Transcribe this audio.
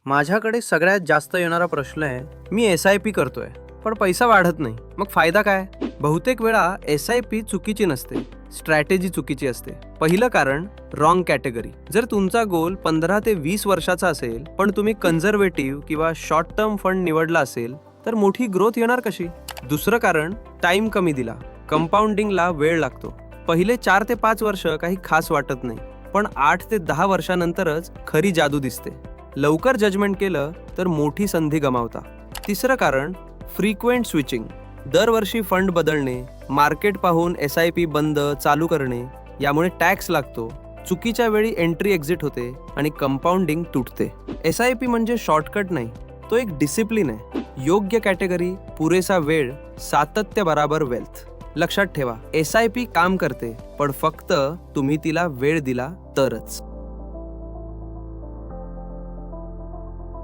माझ्याकडे सगळ्यात जास्त येणारा प्रश्न आहे, मी SIP करतोय पण पैसा वाढत नाही, मग फायदा काय? बहुतेक वेळा SIP चुकीची नसते, स्ट्रॅटेजी चुकीची असते. पहिलं कारण, रॉंग कॅटेगरी. जर तुमचा गोल 15 ते 20 वर्षाचा असेल पण तुम्ही कन्झर्वेटिव्ह किंवा शॉर्ट टर्म फंड निवडला असेल तर मोठी ग्रोथ येणार कशी? दुसरं कारण, टाइम कमी दिला. कंपाऊंडिंगला वेळ लागतो. पहिले 4 ते 5 वर्ष काही खास वाटत नाही, पण 8 ते 10 वर्षानंतरच खरी जादू दिसते. लवकर जजमेंट केलं तर मोठी संधी गमावता. तिसरं कारण, फ्रिक्वेंट स्विचिंग. दरवर्षी फंड बदलणे, मार्केट पाहून SIP बंद चालू करणे, यामुळे टॅक्स लागतो. चुकीच्या वेळी एंट्री एक्झिट होते आणि कंपाऊंडिंग तुटते. SIP म्हणजे शॉर्टकट नाही, तो एक डिसिप्लिन आहे. योग्य कॅटेगरी, पुरेसा वेळ, सातत्य बराबर वेल्थ. लक्षात ठेवा, SIP काम करते, पण फक्त तुम्ही तिला वेळ दिला तरच.